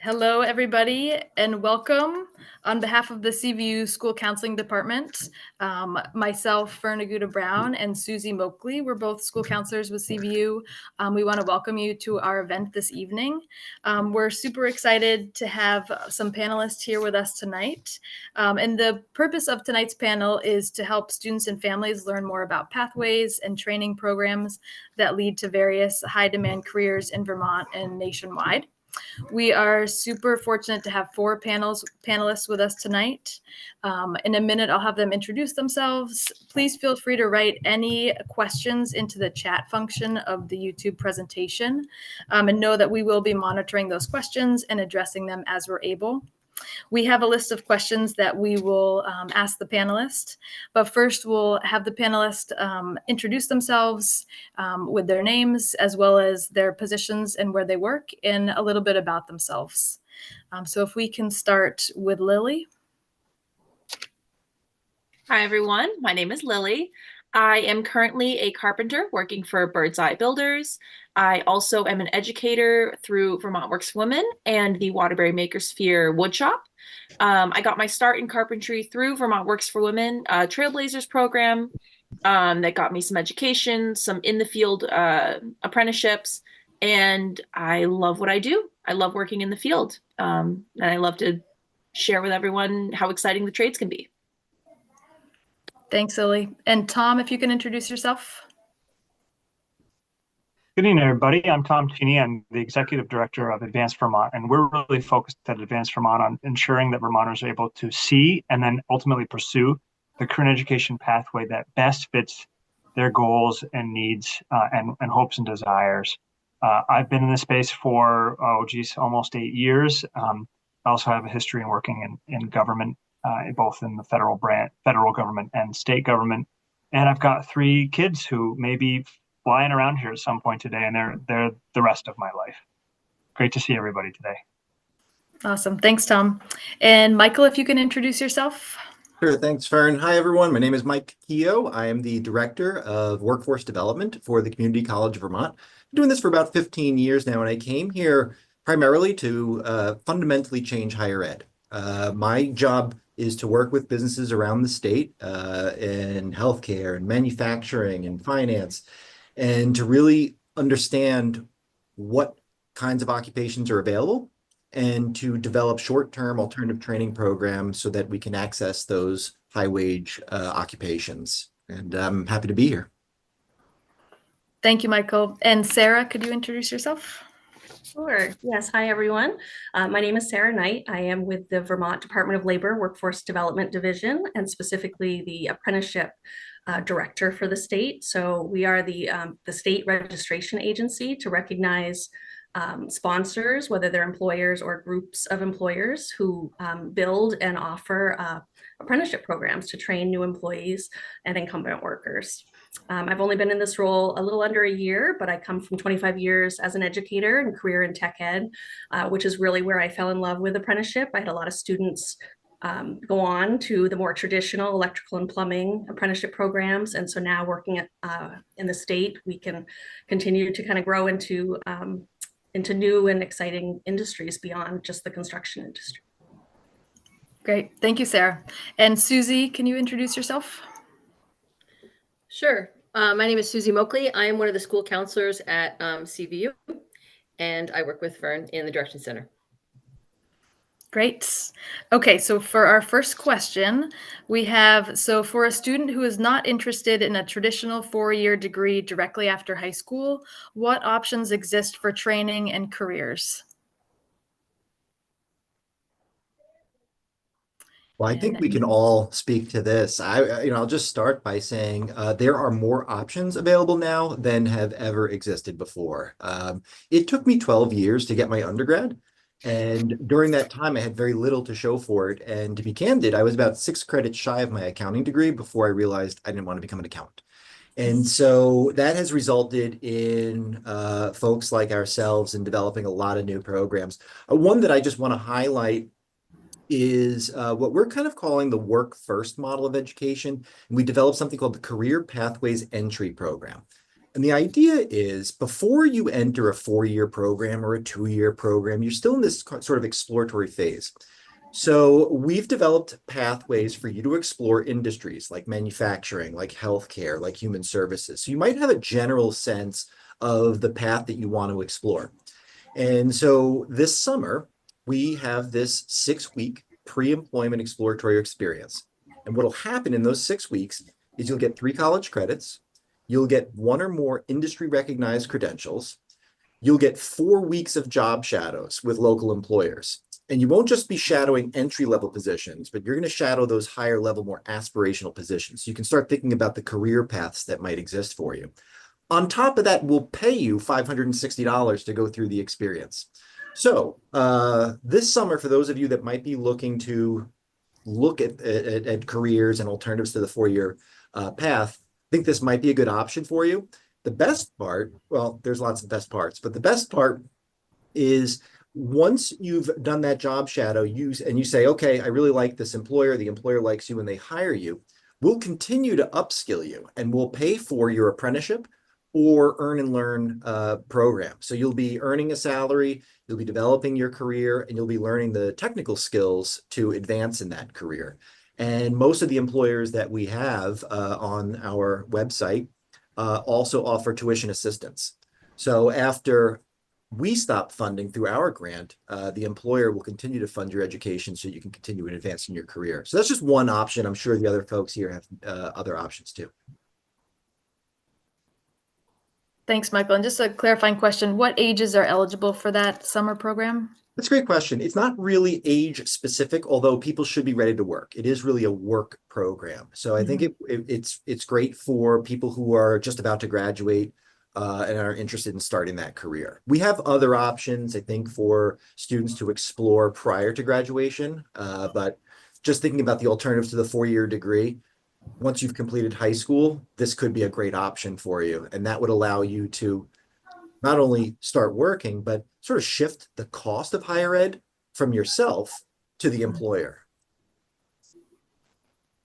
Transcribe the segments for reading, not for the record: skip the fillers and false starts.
Hello, everybody, and welcome. On behalf of the CVU School Counseling Department, myself, Fern Aguda Brown, and Susie Moakley, we're both school counselors with CVU. We want to welcome you to our event this evening. We're super excited to have some panelists here with us tonight. And the purpose of tonight's panel is to help students and families learn more about pathways and training programs that lead to various high-demand careers in Vermont and nationwide. We are super fortunate to have four panelists with us tonight. In a minute, I'll have them introduce themselves. Please feel free to write any questions into the chat function of the YouTube presentation, and know that we will be monitoring those questions and addressing them as we're able. We have a list of questions that we will ask the panelists, but first we'll have the panelists introduce themselves with their names as well as their positions and where they work and a little bit about themselves. So if we can start with Lily. Hi, everyone. My name is Lily. I am currently a carpenter working for Bird's Eye Builders. I also am an educator through Vermont Works for Women and the Waterbury Makersphere Woodshop. I got my start in carpentry through Vermont Works for Women Trailblazers program that got me some education, some in-the-field apprenticeships, and I love what I do. I love working in the field, and I love to share with everyone how exciting the trades can be. Thanks, Lily. And Tom, if you can introduce yourself. Good evening, everybody. I'm Tom Cheney. I'm the Executive Director of Advanced Vermont, and we're really focused at Advanced Vermont on ensuring that Vermonters are able to see and then ultimately pursue the career and education pathway that best fits their goals and needs and hopes and desires. I've been in this space for, almost 8 years. I also have a history in working in government, both in the federal government and state government. And I've got 3 kids who may be flying around here at some point today, and they're the rest of my life. Great to see everybody today. Awesome. Thanks, Tom. And Michael, if you can introduce yourself. Sure. Thanks, Fern. Hi, everyone. My name is Mike Keogh. I am the Director of Workforce Development for the Community College of Vermont. I'm doing this for about 15 years now, and I came here primarily to fundamentally change higher ed. My job is to work with businesses around the state in healthcare and manufacturing and finance, and to really understand what kinds of occupations are available and to develop short-term alternative training programs so that we can access those high-wage occupations. And I'm happy to be here. Thank you, Michael. And Sarah, could you introduce yourself? Sure. Yes. Hi, everyone. My name is Sarah Knight. I am with the Vermont Department of Labor Workforce Development Division, and specifically the apprenticeship director for the state. So we are the state registration agency to recognize sponsors, whether they're employers or groups of employers who build and offer apprenticeship programs to train new employees and incumbent workers. I've only been in this role a little under a year, but I come from 25 years as an educator and career in tech ed, which is really where I fell in love with apprenticeship. I had a lot of students go on to the more traditional electrical and plumbing apprenticeship programs. And so now working in the state, we can continue to kind of grow into new and exciting industries beyond just the construction industry. Great. Thank you, Sarah. And Susie, can you introduce yourself? Sure. My name is Susie Moakley. I am one of the school counselors at CVU, and I work with Vern in the Direction Center. Great. Okay, so for our first question, we have, so for a student who is not interested in a traditional 4-year degree directly after high school, what options exist for training and careers? Well, I think we can all speak to this. I'll just start by saying there are more options available now than have ever existed before. It took me 12 years to get my undergrad. And during that time, I had very little to show for it. And to be candid, I was about 6 credits shy of my accounting degree before I realized I didn't want to become an accountant. And so that has resulted in folks like ourselves in developing a lot of new programs. One that I just want to highlight is what we're kind of calling the work first model of education. And we developed something called the Career Pathways Entry Program. And the idea is before you enter a 4-year program or a 2-year program, you're still in this sort of exploratory phase. So we've developed pathways for you to explore industries like manufacturing, like healthcare, like human services. So you might have a general sense of the path that you want to explore. And so this summer, we have this 6-week pre-employment exploratory experience. And what'll happen in those 6 weeks is you'll get 3 college credits, you'll get 1 or more industry recognized credentials, you'll get 4 weeks of job shadows with local employers. And you won't just be shadowing entry-level positions, but you're going to shadow those higher level, more aspirational positions. So you can start thinking about the career paths that might exist for you. On top of that, we'll pay you $560 to go through the experience. So this summer, for those of you that might be looking to look at careers and alternatives to the 4-year path, I think this might be a good option for you. The best part, well, there's lots of best parts, but the best part is once you've done that job shadow, and you say, okay, I really like this employer, the employer likes you and they hire you, we'll continue to upskill you and we'll pay for your apprenticeship or earn and learn program. So you'll be earning a salary, you'll be developing your career, and you'll be learning the technical skills to advance in that career. And most of the employers that we have on our website also offer tuition assistance. So after we stop funding through our grant, the employer will continue to fund your education so you can continue in advancing your career. So that's just one option. I'm sure the other folks here have other options too. Thanks, Michael. And just a clarifying question, what ages are eligible for that summer program? That's a great question. It's not really age specific, although people should be ready to work. It is really a work program. So I think it's great for people who are just about to graduate and are interested in starting that career. We have other options, I think, for students to explore prior to graduation. But just thinking about the alternatives to the 4-year degree, once you've completed high school, this could be a great option for you. And that would allow you to not only start working, but sort of shift the cost of higher ed from yourself to the employer.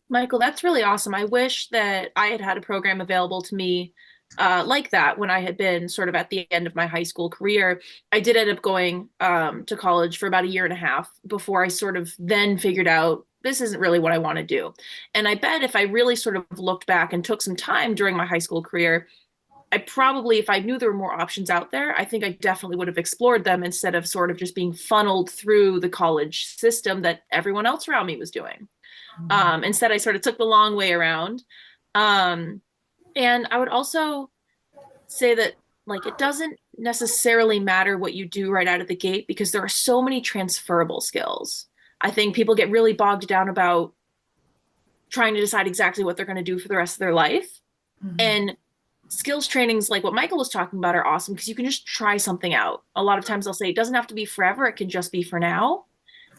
Michael, that's really awesome. I wish that I had had a program available to me like that when I had been sort of at the end of my high school career. I did end up going to college for about 1.5 years before I sort of then figured out this isn't really what I want to do. And I bet if I really sort of looked back and took some time during my high school career, I probably, if I knew there were more options out there, I think I definitely would have explored them instead of sort of just being funneled through the college system that everyone else around me was doing. Instead, I sort of took the long way around. And I would also say that, like, it doesn't necessarily matter what you do right out of the gate because there are so many transferable skills. I think people get really bogged down about trying to decide exactly what they're going to do for the rest of their life. And skills trainings like what Michael was talking about are awesome because you can just try something out. A lot of times I'll say it doesn't have to be forever. It can just be for now.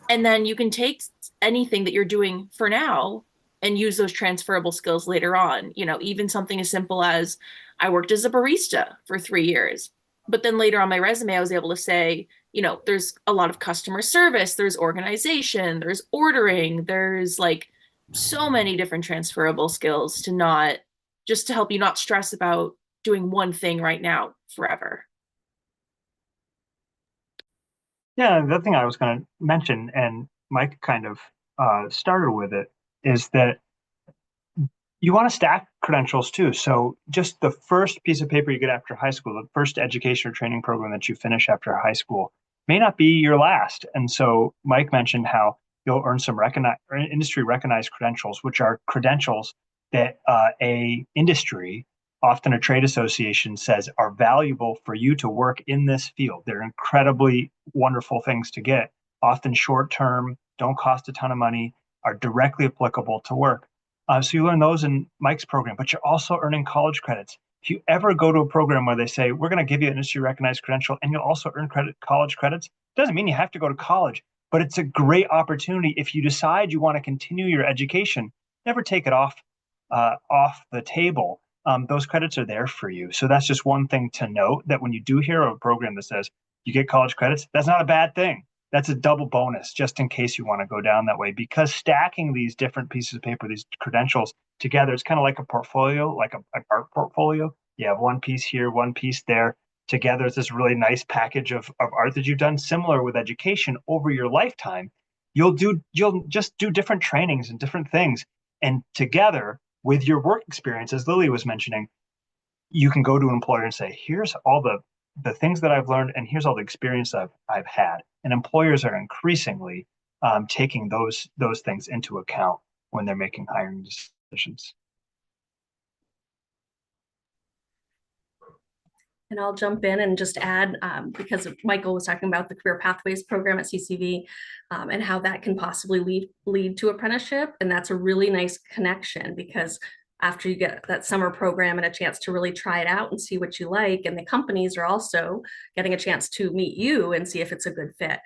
And then you can take anything that you're doing for now and use those transferable skills later on. You know, even something as simple as I worked as a barista for 3 years. But then later on my resume, I was able to say, you know, there's a lot of customer service, there's organization, there's ordering, there's like so many different transferable skills to not just to help you not stress about doing one thing right now forever. Yeah, the thing I was going to mention, and Mike kind of started with it, is that you want to stack credentials too. So just the first piece of paper you get after high school, the first education or training program that you finish after high school may not be your last. And so Mike mentioned how you'll earn some industry recognized credentials, which are credentials that a industry, often a trade association, says are valuable for you to work in this field. They're incredibly wonderful things to get, often short term, don't cost a ton of money, are directly applicable to work. So you learn those in Mike's program, but you're also earning college credits. If you ever go to a program where they say, we're going to give you an industry recognized credential and you'll also earn college credits, doesn't mean you have to go to college, but it's a great opportunity. If you decide you want to continue your education, never take it off the table. Those credits are there for you. So that's just one thing to note, that when you do hear of a program that says you get college credits, that's not a bad thing. That's a double bonus, just in case you want to go down that way, because stacking these different pieces of paper, these credentials together, it's kind of like a portfolio, like an art portfolio. You have one piece here, one piece there. Together, it's this really nice package of art that you've done. Similar with education over your lifetime, you'll just do different trainings and different things. And together with your work experience, as Lily was mentioning, you can go to an employer and say, here's all the things that I've learned, and here's all the experience I've had. And employers are increasingly taking those things into account when they're making hiring decisions. And I'll jump in and just add, because Michael was talking about the Career Pathways program at CCV and how that can possibly lead to apprenticeship. And that's a really nice connection, because after you get that summer program and a chance to really try it out and see what you like, and the companies are also getting a chance to meet you and see if it's a good fit.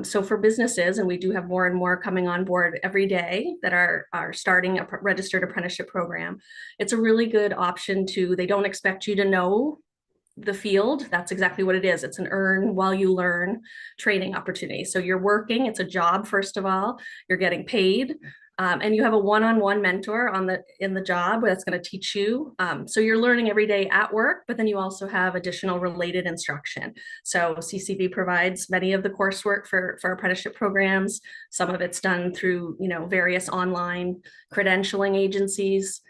So for businesses, and we do have more and more coming on board every day that are starting a registered apprenticeship program, it's a really good option they don't expect you to know the field. That's exactly what it is. It's an earn while you learn training opportunity. So you're working, it's a job, first of all, you're getting paid. And you have a one-on-one mentor in the job that's going to teach you. So you're learning every day at work, but then you also have additional related instruction. So CCV provides many of the coursework for apprenticeship programs. Some of it's done through, various online credentialing agencies.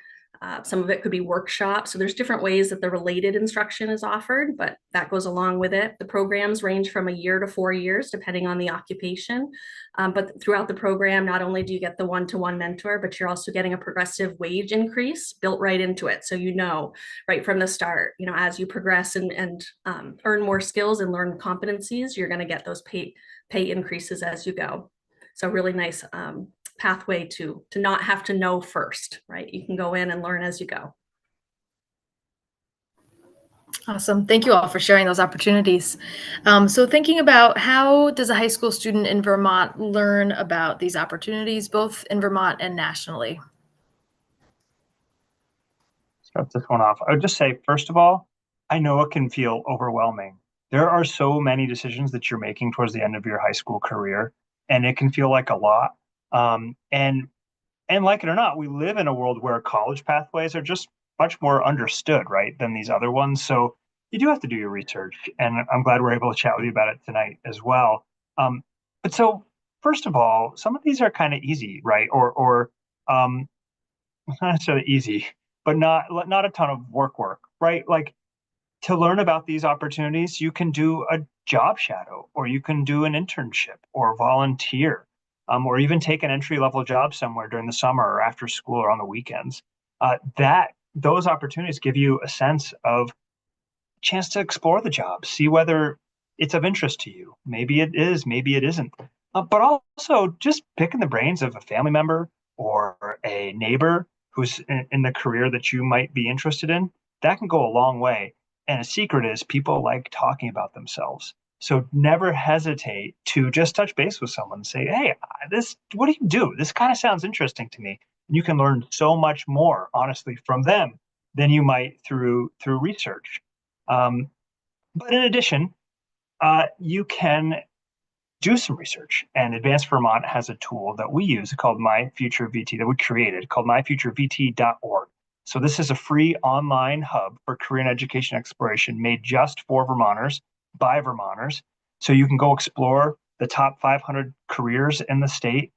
Some of it could be workshops. So there's different ways that the related instruction is offered, but that goes along with it. The programs range from a year to 4 years, depending on the occupation. But throughout the program, not only do you get the one-to-one mentor, but you're also getting a progressive wage increase built right into it. So right from the start, as you progress and earn more skills and learn competencies, you're going to get those pay increases as you go. So really nice pathway to not have to know first, right? You can go in and learn as you go. Awesome. Thank you all for sharing those opportunities. So thinking about, how does a high school student in Vermont learn about these opportunities, both in Vermont and nationally? Start this one off. I would just say, first of all, I know it can feel overwhelming. There are so many decisions that you're making towards the end of your high school career, and it can feel like a lot. And like it or not, we live in a world where college pathways are just much more understood, right, than these other ones. So you do have to do your research, and I'm glad we're able to chat with you about it tonight as well. But so first of all, some of these are kind of easy, right? Or not necessarily easy, but not a ton of work, right? Like, to learn about these opportunities, you can do a job shadow, or you can do an internship or volunteer, or even take an entry-level job somewhere during the summer or after school or on the weekends. Those opportunities give you a sense of chance to explore the job, see whether it's of interest to you. Maybe it is, maybe it isn't. But also just picking the brains of a family member or a neighbor who's in the career that you might be interested in, that can go a long way. And a secret is, people like talking about themselves. So never hesitate to just touch base with someone and say, hey, what do you do? This kind of sounds interesting to me. And you can learn so much more, honestly, from them than you might through research. But in addition, you can do some research. And Advanced Vermont has a tool that we use called My Future VT, that we created, called myfuturevt.org. So this is a free online hub for career and education exploration made just for Vermonters, by Vermonters. So you can go explore the top 500 careers in the state,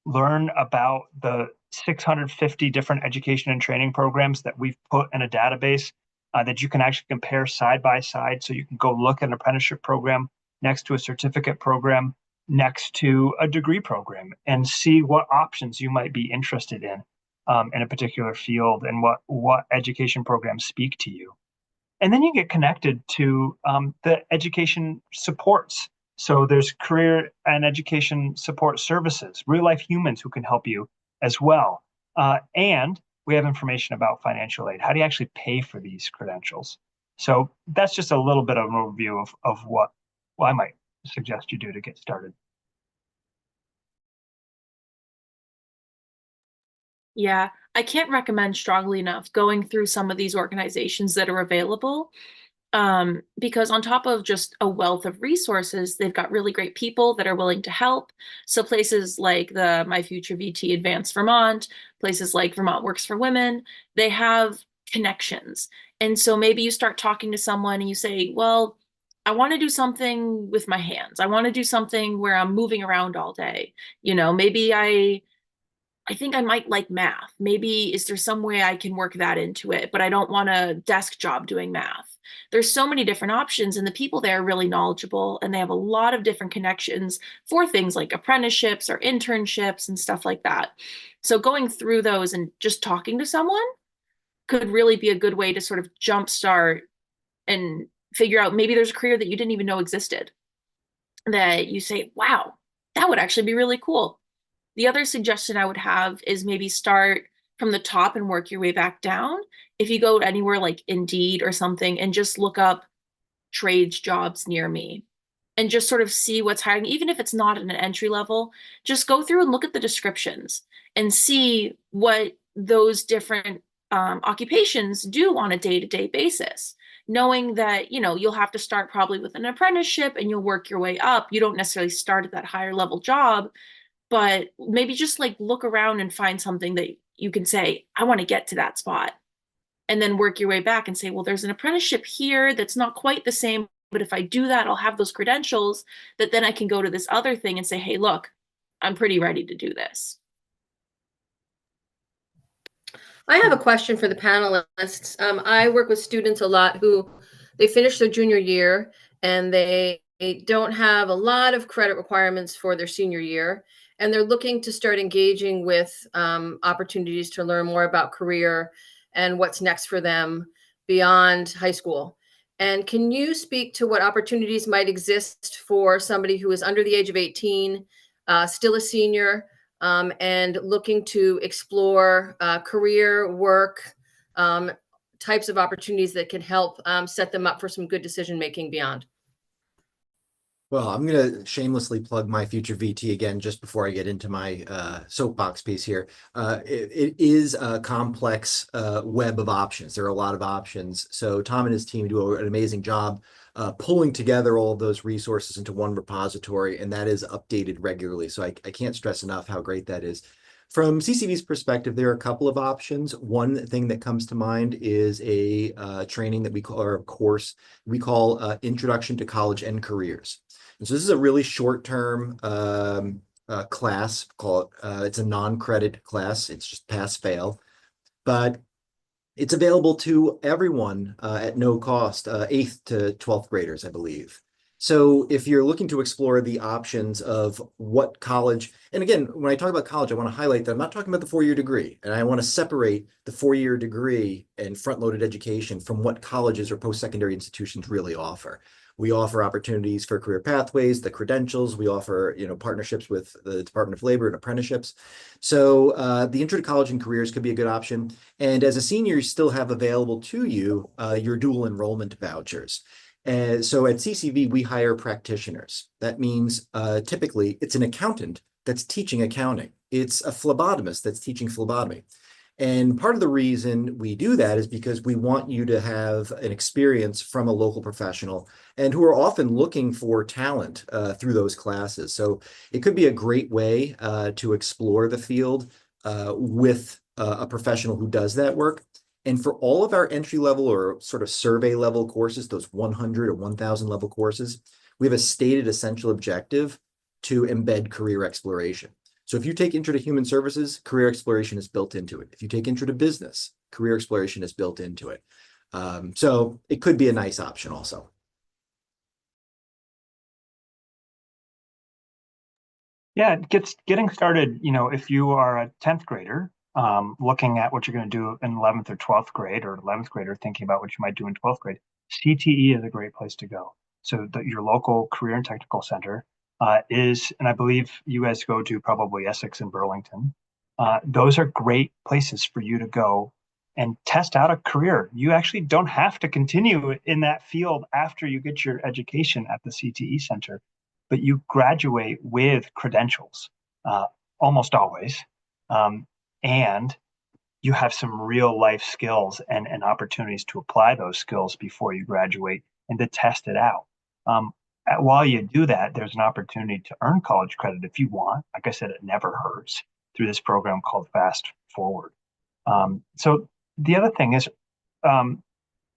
learn about the 650 different education and training programs that we've put in a database that you can actually compare side by side. So you can go look at an apprenticeship program next to a certificate program, next to a degree program, and see what options you might be interested in a particular field, and what education programs speak to you. And then you get connected to the education supports. So there's career and education support services, real life humans who can help you as well. And we have information about financial aid. How do you actually pay for these credentials? So that's just a little bit of an overview of what I might suggest you do to get started. Yeah, I can't recommend strongly enough going through some of these organizations that are available, because on top of just a wealth of resources, they've got really great people that are willing to help. So places like the My Future VT Advanced Vermont, places like Vermont Works for Women, they have connections. And so maybe you start talking to someone and you say, well, I want to do something with my hands. I want to do something where I'm moving around all day. Maybe I think I might like math. Maybe is there some way I can work that into it, but I don't want a desk job doing math. There's so many different options, and the people there are really knowledgeable, and they have a lot of different connections for things like apprenticeships or internships and stuff like that. So going through those and just talking to someone could really be a good way to sort of jumpstart and figure out maybe there's a career that you didn't even know existed that you say, wow, that would actually be really cool. The other suggestion I would have is maybe start from the top and work your way back down. If you go anywhere like Indeed or something and just look up trades jobs near me and just sort of see what's hiring, even if it's not at an entry level, just go through and look at the descriptions and see what those different occupations do on a day-to-day basis, knowing that, you'll have to start probably with an apprenticeship and you'll work your way up. You don't necessarily start at that higher level job, but maybe just like look around and find something that you can say, I want to get to that spot. And then work your way back and say, well, there's an apprenticeship here that's not quite the same, but if I do that, I'll have those credentials that then I can go to this other thing and say, hey, look, I'm pretty ready to do this. I have a question for the panelists. I work with students a lot who they finish their junior year and they don't have a lot of credit requirements for their senior year, and they're looking to start engaging with opportunities to learn more about career and what's next for them beyond high school. And can you speak to what opportunities might exist for somebody who is under the age of 18, still a senior, and looking to explore career, work, types of opportunities that can help set them up for some good decision-making beyond? Well, I'm going to shamelessly plug my future VT again, just before I get into my soapbox piece here. It is a complex web of options. There are a lot of options. So Tom and his team do an amazing job pulling together all of those resources into one repository, and that is updated regularly. So I can't stress enough how great that is. From CCV's perspective, there are a couple of options. One thing that comes to mind is a training that we call, or a course we call Introduction to College and Careers. And so this is a really short-term class. It's a non-credit class. It's just pass-fail, but it's available to everyone at no cost, 8th to 12th graders, I believe. So if you're looking to explore the options of what college, and again, when I talk about college, I want to highlight that I'm not talking about the four-year degree, and I want to separate the four-year degree and front-loaded education from what colleges or post-secondary institutions really offer. We offer opportunities for career pathways, the credentials. We offer, partnerships with the Department of Labor and apprenticeships. So the Intro to College and Careers could be a good option. And as a senior, you still have available to you your dual enrollment vouchers. So at CCV, we hire practitioners. That means typically it's an accountant that's teaching accounting. It's a phlebotomist that's teaching phlebotomy. And part of the reason we do that is because we want you to have an experience from a local professional and who are often looking for talent through those classes. So it could be a great way to explore the field with a professional who does that work. And for all of our entry level or sort of survey level courses, those 100 or 1000 level courses, we have a stated essential objective to embed career exploration. So if you take Intro to Human Services, career exploration is built into it. If you take Intro to Business, career exploration is built into it. So it could be a nice option also. Yeah, getting started, if you are a 10th grader, looking at what you're going to do in 11th or 12th grade, or 11th grader thinking about what you might do in 12th grade, CTE is a great place to go. So your local career and technical center is, and I believe you guys go to probably Essex and Burlington. Those are great places for you to go and test out a career. You actually don't have to continue in that field after you get your education at the CTE center, but you graduate with credentials almost always. And you have some real life skills and opportunities to apply those skills before you graduate and to test it out. While you do that, there's an opportunity to earn college credit if you want. Like I said, it never hurts through this program called Fast Forward. So the other thing is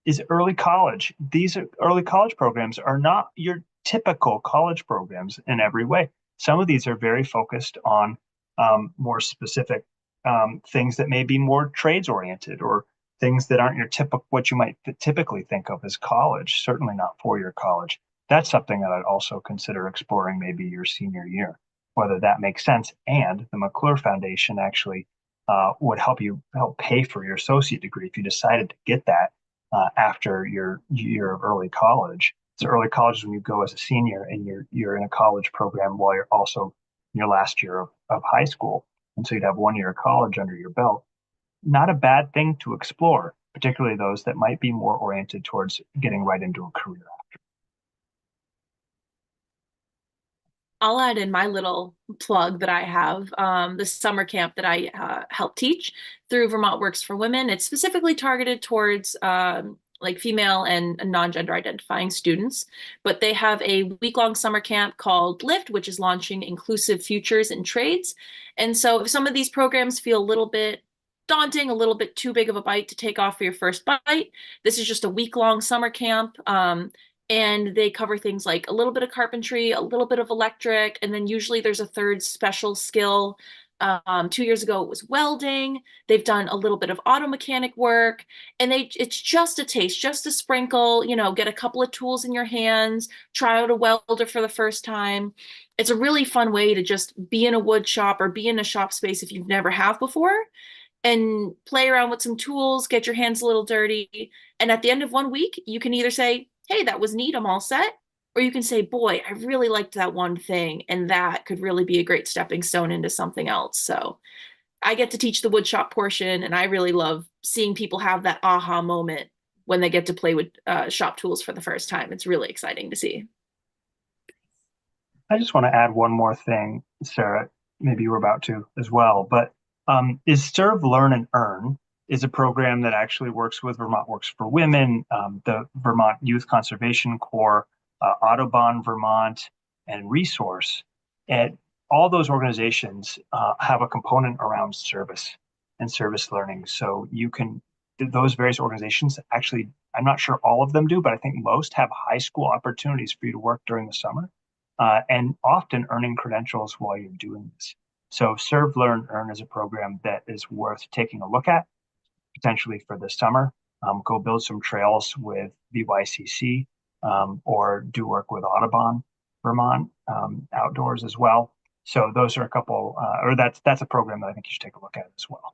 is early college. These early college programs are not your typical college programs in every way. Some of these are very focused on more specific things that may be more trades oriented, or things that aren't your typical, what you might typically think of as college, certainly not four-year college. That's something that I'd also consider exploring maybe your senior year, whether that makes sense. And the McClure Foundation actually would help pay for your associate degree if you decided to get that after your year of early college. So early college is when you go as a senior and you're in a college program while you're also in your last year of high school. And so you'd have 1 year of college under your belt. Not a bad thing to explore, particularly those that might be more oriented towards getting right into a career. I'll add in my little plug that I have, the summer camp that I help teach through Vermont Works for Women. It's specifically targeted towards like female and non-gender identifying students, but they have a week-long summer camp called LIFT, which is launching Inclusive Futures in Trades. And so if some of these programs feel a little bit daunting, a little bit too big of a bite to take off for your first bite, this is just a week-long summer camp. And they cover things like a little bit of carpentry, a little bit of electric, and then usually there's a third special skill. 2 years ago, it was welding. They've done a little bit of auto mechanic work, and it's just a taste, just a sprinkle, get a couple of tools in your hands, try out a welder for the first time. It's a really fun way to just be in a wood shop or be in a shop space if you've never have before, and play around with some tools, get your hands a little dirty. And at the end of 1 week, you can either say, hey, that was neat, I'm all set. Or you can say, boy, I really liked that one thing, and that could really be a great stepping stone into something else. So I get to teach the woodshop portion, and I really love seeing people have that aha moment when they get to play with shop tools for the first time. It's really exciting to see. I just want to add one more thing, Sarah. Maybe you were about to as well, but is Serve, Learn, and Earn is a program that actually works with Vermont Works for Women, the Vermont Youth Conservation Corps, Audubon Vermont, and Resource. And all those organizations have a component around service and service learning. So you can, those various organizations actually, I'm not sure all of them do, but I think most have high school opportunities for you to work during the summer, and often earning credentials while you're doing this. So Serve, Learn, Earn is a program that is worth taking a look at, potentially for the summer. Go build some trails with VYCC, or do work with Audubon Vermont outdoors as well. So those are a couple, or that's a program that I think you should take a look at as well.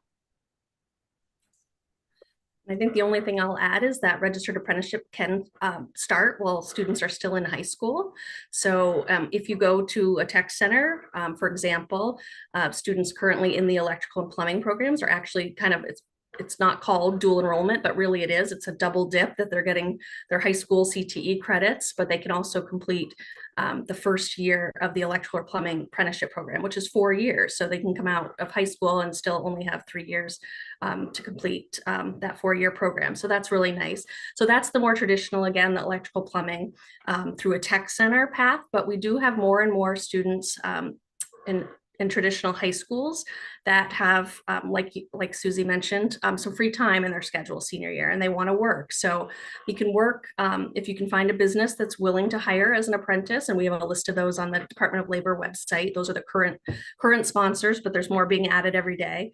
I think the only thing I'll add is that registered apprenticeship can start while students are still in high school. So if you go to a tech center, for example, students currently in the electrical and plumbing programs are actually it's not called dual enrollment, but really it is. It's a double dip that they're getting their high school CTE credits, but they can also complete the first year of the electrical or plumbing apprenticeship program, which is 4 years. So they can come out of high school and still only have 3 years to complete that 4-year program. So that's really nice. So that's the more traditional, again, the electrical plumbing through a tech center path, but we do have more and more students in traditional high schools that have, like Susie mentioned, some free time in their schedule senior year, and they want to work. So you can work if you can find a business that's willing to hire as an apprentice, and we have a list of those on the Department of Labor website. Those are the current sponsors, but there's more being added every day.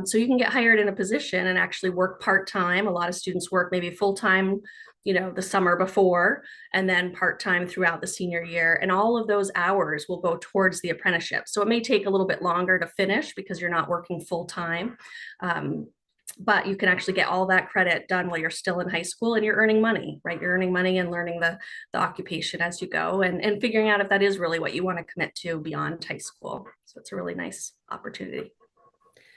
So you can get hired in a position and actually work part-time. A lot of students work maybe full-time, the summer before, and then part-time throughout the senior year. And all of those hours will go towards the apprenticeship. So it may take a little bit longer to finish because you're not working full-time. But you can actually get all that credit done while you're still in high school, and you're earning money, right? You're earning money and learning the occupation as you go, and figuring out if that is really what you want to commit to beyond high school. So it's a really nice opportunity.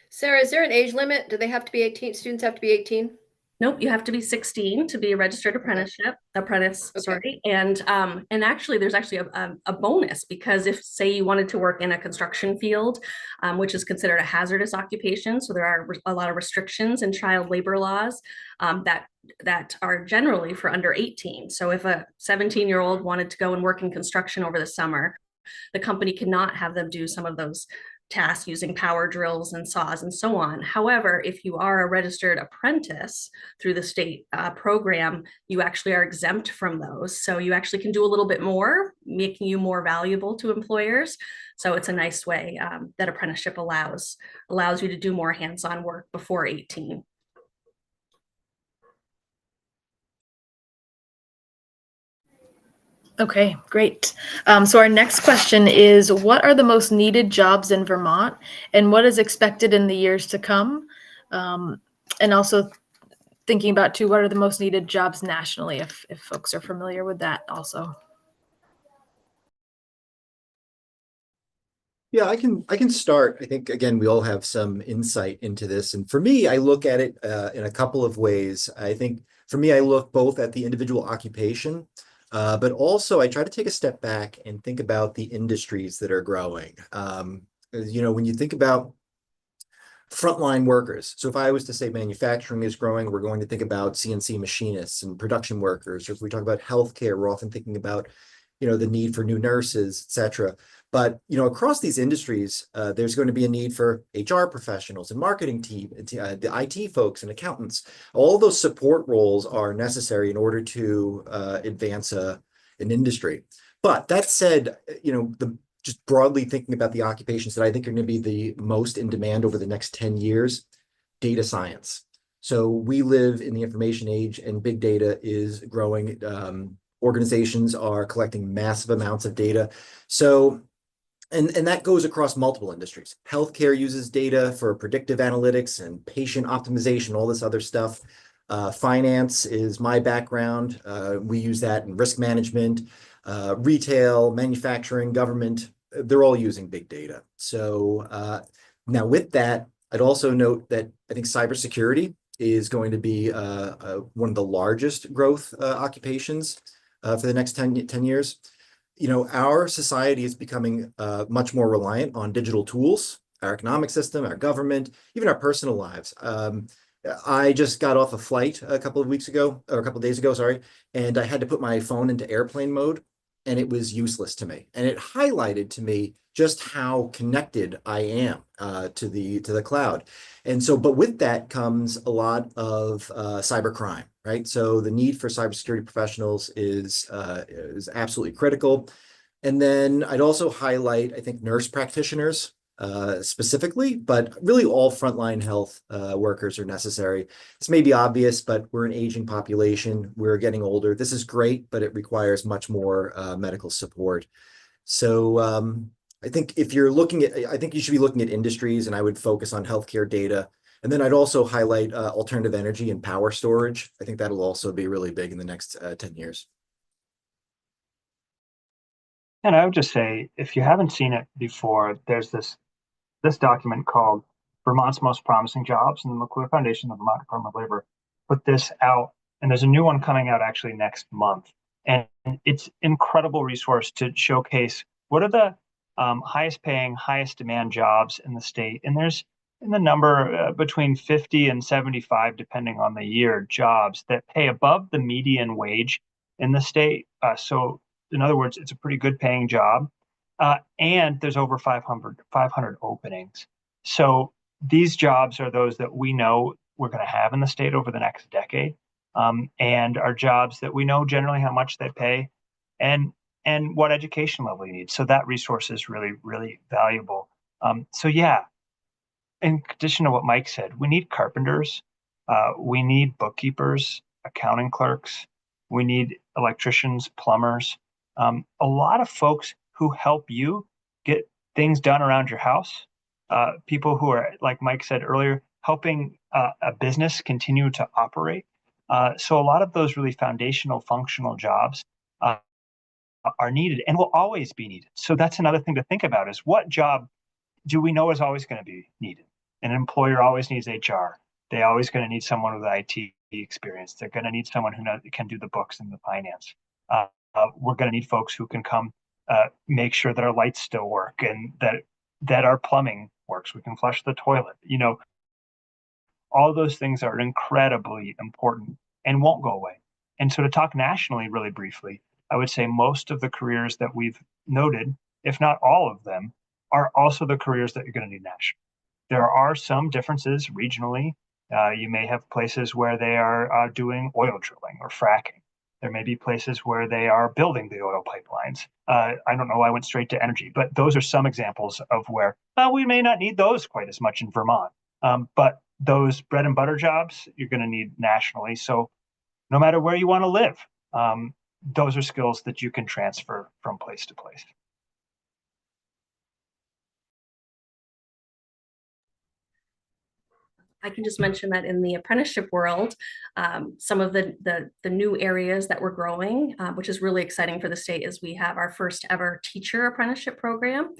Sarah, is there an age limit? Do they have to be 18? Students have to be 18? Nope, you have to be 16 to be a registered apprentice. Sorry. And actually there's actually a bonus, because if, say, you wanted to work in a construction field, which is considered a hazardous occupation, so there are a lot of restrictions in child labor laws that are generally for under 18. So if a 17-year-old wanted to go and work in construction over the summer, the company cannot have them do some of those tasks using power drills and saws and so on. However, if you are a registered apprentice through the state program, you actually are exempt from those. So you actually can do a little bit more, making you more valuable to employers. So it's a nice way that apprenticeship allows you to do more hands-on work before 18. Okay, great. So our next question is, what are the most needed jobs in Vermont, and what is expected in the years to come? And also thinking about too, what are the most needed jobs nationally, if folks are familiar with that also. Yeah, I can start. I think, again, we all have some insight into this. And for me, I look at it in a couple of ways. I think for me, I look both at the individual occupation, but also I try to take a step back and think about the industries that are growing. When you think about frontline workers. So if I was to say manufacturing is growing, we're going to think about CNC machinists and production workers. Or if we talk about healthcare, we're often thinking about, the need for new nurses, et cetera. But, across these industries, there's going to be a need for HR professionals and marketing team, the IT folks and accountants. All those support roles are necessary in order to advance an industry. But that said, just broadly thinking about the occupations that I think are going to be the most in demand over the next 10 years, data science. So we live in the information age and big data is growing. Organizations are collecting massive amounts of data. So, and that goes across multiple industries. Healthcare uses data for predictive analytics and patient optimization, all this other stuff. Finance is my background. We use that in risk management. Retail, manufacturing, government, they're all using big data. So now with that, I'd also note that I think cybersecurity is going to be one of the largest growth occupations for the next 10 years. Our society is becoming much more reliant on digital tools, our economic system, our government, even our personal lives. I just got off a flight a couple of days ago, sorry, and I had to put my phone into airplane mode, and it was useless to me. And it highlighted to me just how connected I am to the cloud. And so, but with that comes a lot of cybercrime, right? So the need for cybersecurity professionals is absolutely critical. And then I'd also highlight, I think, nurse practitioners specifically, but really all frontline health workers are necessary. This may be obvious, but we're an aging population. We're getting older. This is great, but it requires much more medical support. So I think I think you should be looking at industries, and I would focus on healthcare data. And then I'd also highlight alternative energy and power storage. I think that'll also be really big in the next 10 years. And I would just say, if you haven't seen it before, there's this document called Vermont's Most Promising Jobs, and the McClure Foundation, the Vermont Department of Labor, put this out. And there's a new one coming out actually next month. And it's an incredible resource to showcase what are the highest paying, highest demand jobs in the state. And there's in the number between 50 and 75, depending on the year, jobs that pay above the median wage in the state. So in other words, it's a pretty good paying job. And there's over 500 openings. So these jobs are those that we know we're going to have in the state over the next decade, and are jobs that we know generally how much they pay and what education level you need. So that resource is really, really valuable. So yeah, in addition to what Mike said, we need carpenters, we need bookkeepers, accounting clerks, we need electricians, plumbers, a lot of folks who help you get things done around your house. People who are, like Mike said earlier, helping a business continue to operate. So a lot of those really foundational, functional jobs are needed and will always be needed. So that's another thing to think about, is what job do we know is always going to be needed? An employer always needs HR. They're always going to need someone with IT experience. They're going to need someone who can do the books and the finance. We're going to need folks who can come make sure that our lights still work and that our plumbing works. We can flush the toilet. All those things are incredibly important and won't go away. And so to talk nationally really briefly, I would say most of the careers that we've noted, if not all of them, are also the careers that you're going to need nationally. There are some differences regionally. You may have places where they are doing oil drilling or fracking. There may be places where they are building the oil pipelines. I don't know why I went straight to energy, but those are some examples of where we may not need those quite as much in Vermont. But those bread and butter jobs, you're going to need nationally. So no matter where you want to live, those are skills that you can transfer from place to place. I can just mention that in the apprenticeship world, some of the new areas that we're growing, which is really exciting for the state, is we have our first ever teacher apprenticeship program.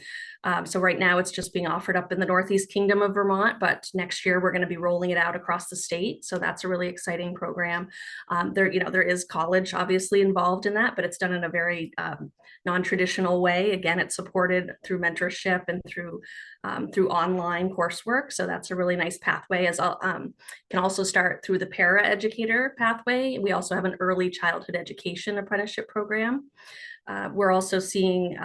So right now it's just being offered up in the Northeast Kingdom of Vermont, but next year we're going to be rolling it out across the state. So that's a really exciting program. There is college obviously involved in that, but it's done in a very non-traditional way. Again, it's supported through mentorship and through online coursework. So that's a really nice pathway. Can also start through the para-educator pathway. We also have an early childhood education apprenticeship program. We're also seeing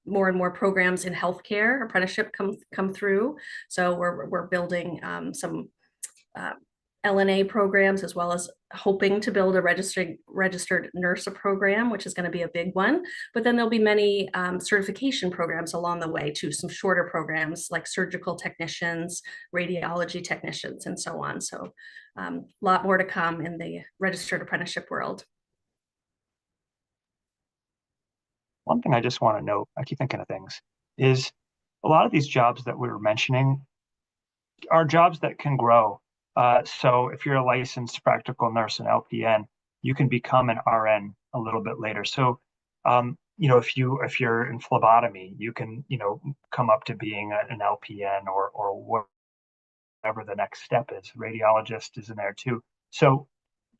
more and more programs in healthcare apprenticeship come through. So we're building some LNA programs, as well as hoping to build a registered nurse program, which is going to be a big one. But then there'll be many certification programs along the way too, some shorter programs like surgical technicians, radiology technicians, and so on. So a lot more to come in the registered apprenticeship world. One thing I just want to note, I keep thinking of things, is a lot of these jobs that we were mentioning are jobs that can grow. So if you're a licensed practical nurse, an LPN, you can become an RN a little bit later. So, if you're in phlebotomy, you can, come up to being an LPN or whatever the next step is. Radiologist is in there too. So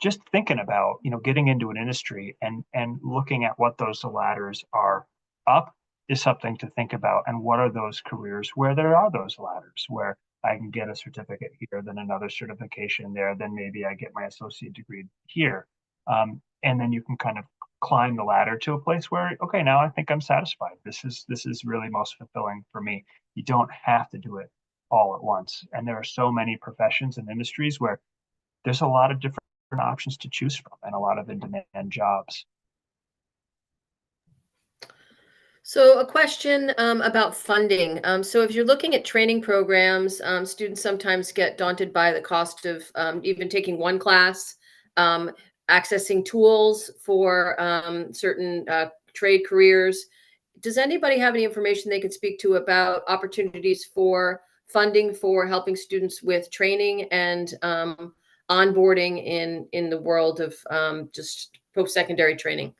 just thinking about, getting into an industry and looking at what those ladders are up is something to think about. And what are those careers where there are those ladders where I can get a certificate here, then another certification there, then maybe I get my associate degree here. And then you can kind of climb the ladder to a place where, okay, now I think I'm satisfied. This is really most fulfilling for me. You don't have to do it all at once. And there are so many professions and industries where there's a lot of different options to choose from and a lot of in-demand jobs. So a question about funding. So if you're looking at training programs, students sometimes get daunted by the cost of even taking one class, accessing tools for certain trade careers. Does anybody have any information they could speak to about opportunities for funding for helping students with training and onboarding in the world of just post-secondary training?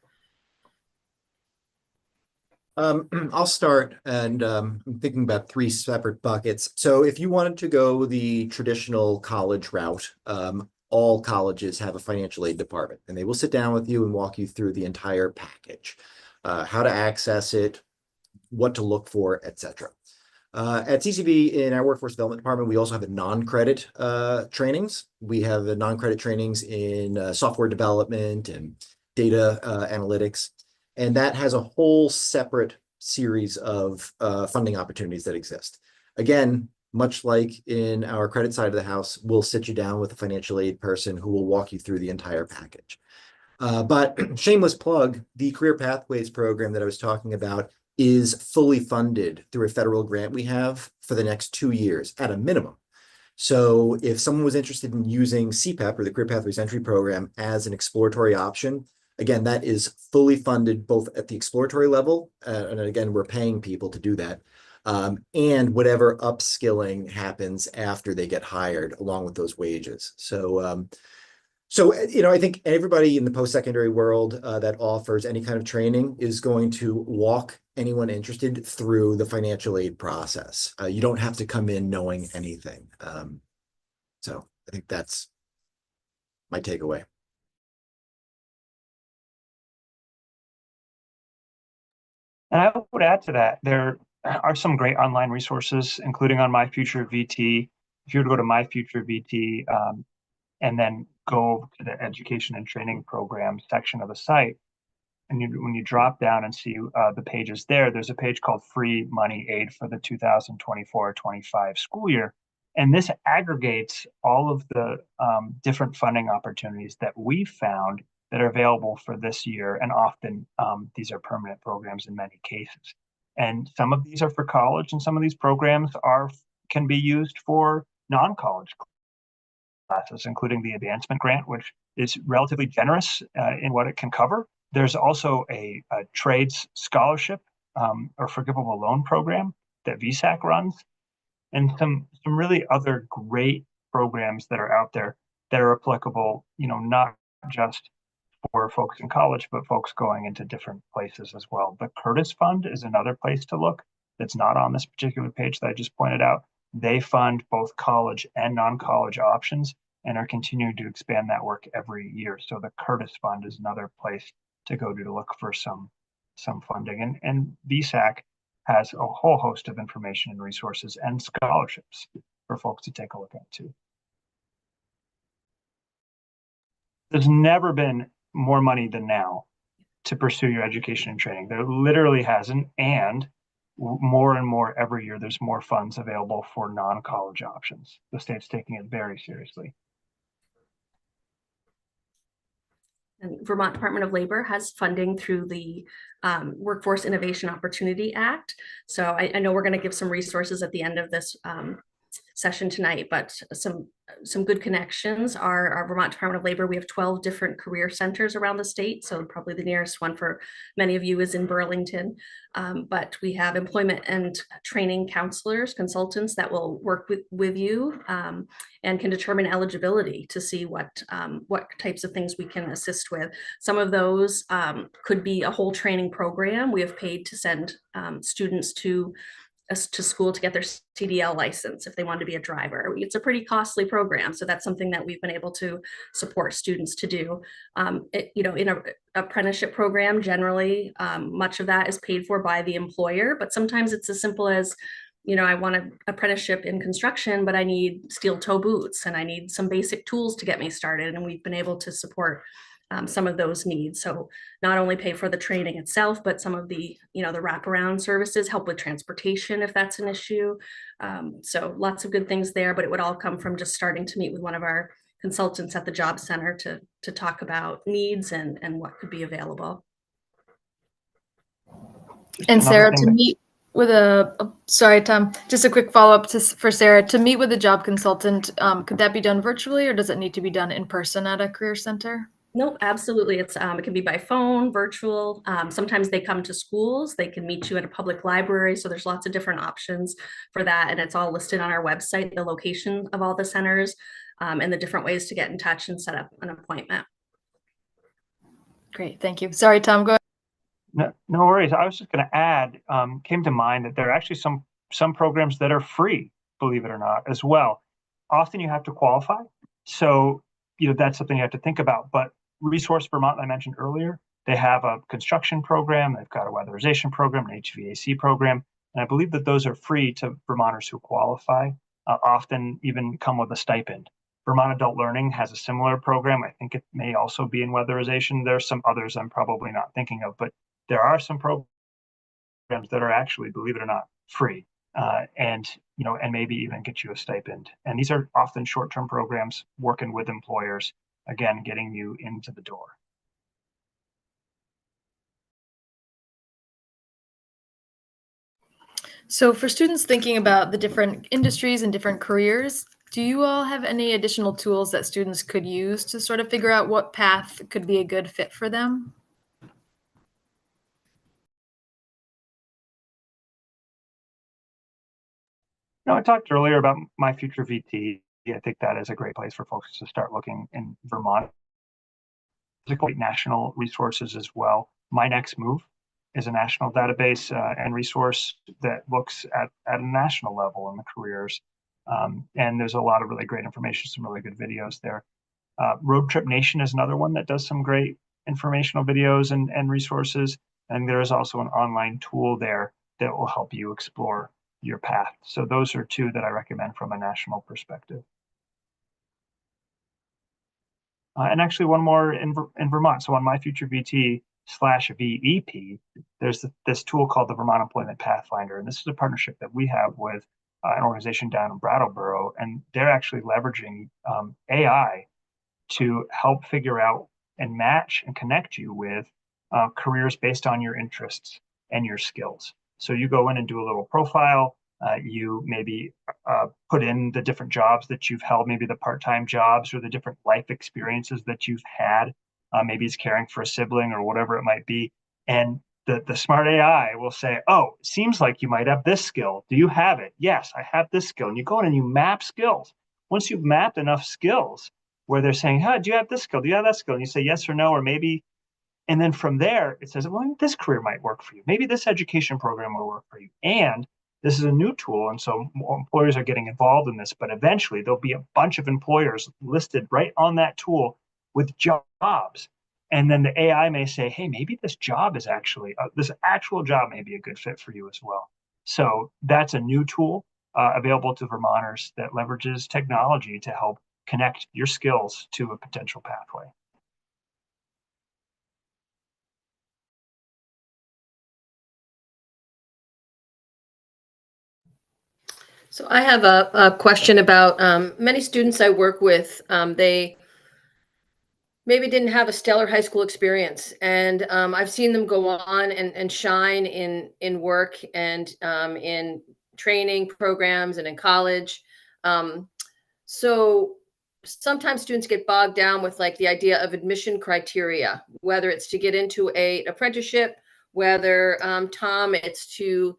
I'll start, and I'm thinking about three separate buckets. So if you wanted to go the traditional college route, all colleges have a financial aid department, and they will sit down with you and walk you through the entire package, how to access it, what to look for, etc. At CCV, in our workforce development department, we also have a non-credit trainings. We have the non-credit trainings in software development and data analytics. And that has a whole separate series of funding opportunities that exist. Again, much like in our credit side of the house, we'll sit you down with a financial aid person who will walk you through the entire package. But shameless plug, the Career Pathways program that I was talking about is fully funded through a federal grant we have for the next 2 years at a minimum. So if someone was interested in using CPEP, or the Career Pathways Entry Program, as an exploratory option, again, that is fully funded both at the exploratory level, and again, we're paying people to do that, and whatever upskilling happens after they get hired along with those wages. So, I think everybody in the post-secondary world that offers any kind of training is going to walk anyone interested through the financial aid process. You don't have to come in knowing anything. So I think that's my takeaway. And I would add to that, there are some great online resources, including on My Future VT. If you were to go to My Future VT and then go to the education and training program section of the site, and when you drop down and see the pages there, there's a page called Free Money Aid for the 2024-25 school year. And this aggregates all of the different funding opportunities that we found that are available for this year. And often these are permanent programs in many cases. And some of these are for college, and some of these programs can be used for non-college classes, including the advancement grant, which is relatively generous in what it can cover. There's also a trades scholarship or forgivable loan program that VSAC runs, and some really other great programs that are out there that are applicable, not just for folks in college, but folks going into different places as well. The Curtis Fund is another place to look that's not on this particular page that I just pointed out. They fund both college and non-college options and are continuing to expand that work every year. So the Curtis Fund is another place to go to look for some funding. And VSAC has a whole host of information and resources and scholarships for folks to take a look at too. There's never been more money than now to pursue your education and training. There literally hasn't, and more every year, there's more funds available for non-college options. The state's taking it very seriously. And Vermont Department of Labor has funding through the Workforce Innovation Opportunity Act. So I know we're going to give some resources at the end of this session tonight, but some good connections are our Vermont Department of Labor. We have 12 different career centers around the state. So probably the nearest one for many of you is in Burlington. But we have employment and training counselors, consultants that will work with you and can determine eligibility to see what types of things we can assist with. Some of those could be a whole training program. We have paid to send students to school to get their CDL license if they want to be a driver. It's a pretty costly program, so that's something that we've been able to support students to do. In an apprenticeship program, generally, much of that is paid for by the employer, but sometimes it's as simple as, I want an apprenticeship in construction, but I need steel toe boots and I need some basic tools to get me started, and we've been able to support some of those needs. So not only pay for the training itself, but some of the, the wraparound services, help with transportation if that's an issue. So lots of good things there, but it would all come from just starting to meet with one of our consultants at the job center to talk about needs and what could be available. And Sarah, to meet with sorry, Tom, just a quick follow-up for Sarah. To meet with a job consultant, could that be done virtually, or does it need to be done in person at a career center? No, absolutely. It can be by phone, virtual. Sometimes they come to schools. They can meet you at a public library. So there's lots of different options for that. And it's all listed on our website, the location of all the centers and the different ways to get in touch and set up an appointment. Great. Thank you. Sorry, Tom, go ahead. No worries. I was just going to add, came to mind that there are actually some programs that are free, believe it or not, as well. Often you have to qualify. So, that's something you have to think about. But Resource Vermont, I mentioned earlier, they have a construction program, they've got a weatherization program, an HVAC program, and I believe that those are free to Vermonters who qualify, often even come with a stipend. Vermont Adult Learning has a similar program. I think it may also be in weatherization. There's some others I'm probably not thinking of, but there are some programs that are actually, believe it or not, free, and maybe even get you a stipend. And these are often short-term programs working with employers, again, getting you into the door. So for students thinking about the different industries and different careers, do you all have any additional tools that students could use to sort of figure out what path could be a good fit for them? I talked earlier about My Future VT. I think that is a great place for folks to start looking in Vermont. There's great national resources as well. My Next Move is a national database and resource that looks at a national level in the careers. And there's a lot of really great information, some really good videos there. Road Trip Nation is another one that does some great informational videos and resources. And there is also an online tool there that will help you explore your path. So those are two that I recommend from a national perspective. And actually one more in Vermont. So on My Future VT, VEP, there's this tool called the Vermont Employment Pathfinder. And this is a partnership that we have with an organization down in Brattleboro, and they're actually leveraging AI to help figure out and match and connect you with careers based on your interests and your skills. So you go in and do a little profile. You maybe put in the different jobs that you've held, maybe the part-time jobs or the different life experiences that you've had. Maybe it's caring for a sibling or whatever it might be. And the smart AI will say, oh, it seems like you might have this skill. Do you have it? Yes, I have this skill. And you go in and you map skills. Once you've mapped enough skills where they're saying, do you have this skill? Do you have that skill? And you say yes or no, or maybe. And then from there, it says, well, this career might work for you. Maybe this education program will work for you. And this is a new tool. And so more employers are getting involved in this, but eventually there'll be a bunch of employers listed right on that tool with jobs. And then the AI may say, hey, maybe this job is actually, this actual job may be a good fit for you as well. So that's a new tool available to Vermonters that leverages technology to help connect your skills to a potential pathway. So I have a question about many students I work with. They maybe didn't have a stellar high school experience, and I've seen them go on and shine in work and in training programs and in college. So sometimes students get bogged down with like the idea of admission criteria, whether it's to get into an apprenticeship, whether Tom, it's to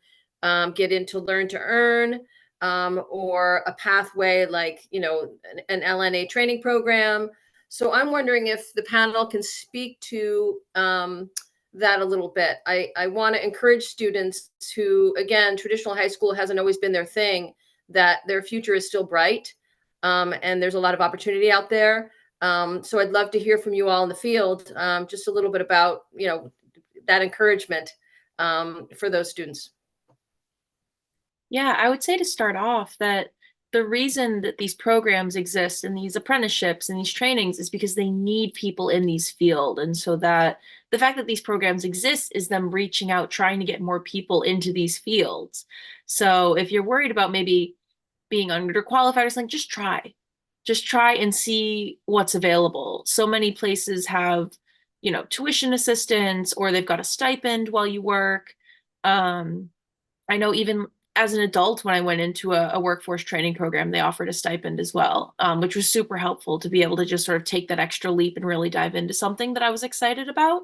get into learn to earn. Or a pathway like, an LNA training program. So I'm wondering if the panel can speak to that a little bit. I want to encourage students who, again, traditional high school hasn't always been their thing, that their future is still bright, and there's a lot of opportunity out there. So I'd love to hear from you all in the field, just a little bit about, that encouragement for those students. Yeah, I would say to start off that the reason that these programs exist and these apprenticeships and these trainings is because they need people in these fields. And so that the fact that these programs exist is them reaching out, trying to get more people into these fields. So if you're worried about maybe being underqualified or something, just try and see what's available. So many places have, tuition assistance, or they've got a stipend while you work. I know even as an adult, when I went into a workforce training program, they offered a stipend as well, which was super helpful to be able to just sort of take that extra leap and really dive into something that I was excited about.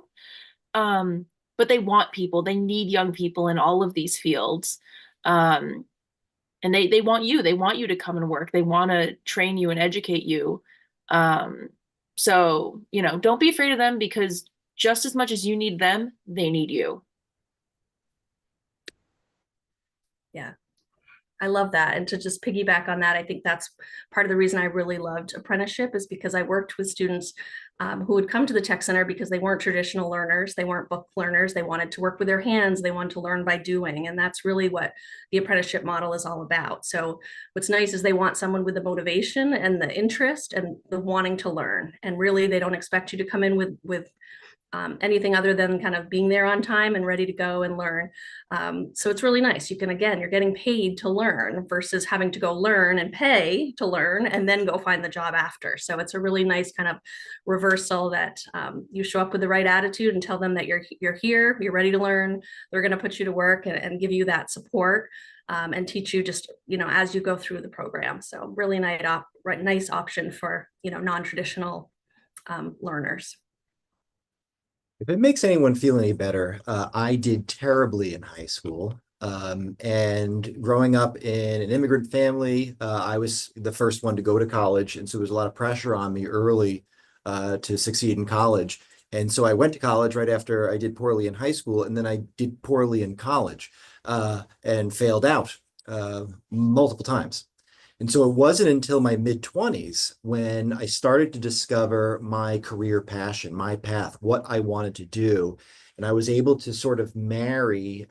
But they want people, they need young people in all of these fields. And they want you to come and work. They want to train you and educate you. So, don't be afraid of them, because just as much as you need them, they need you. Yeah, I love that. And to just piggyback on that, I think that's part of the reason I really loved apprenticeship, is because I worked with students who would come to the tech center because they weren't traditional learners. They weren't book learners. They wanted to work with their hands. They wanted to learn by doing. And that's really what the apprenticeship model is all about. So what's nice is they want someone with the motivation and the interest and the wanting to learn. And really, they don't expect you to come in with anything other than kind of being there on time and ready to go and learn. So it's really nice. You're getting paid to learn versus having to go learn and pay to learn and then go find the job after. So it's a really nice kind of reversal that you show up with the right attitude and tell them that you're here, you're ready to learn. They're going to put you to work and give you that support and teach you just, as you go through the program. So really nice option for, non-traditional learners. If it makes anyone feel any better, I did terribly in high school. And growing up in an immigrant family, I was the first one to go to college. And so there was a lot of pressure on me early to succeed in college. And so I went to college right after I did poorly in high school. And then I did poorly in college and failed out multiple times. And so it wasn't until my mid-20s when I started to discover my career passion, my path, what I wanted to do. And I was able to sort of marry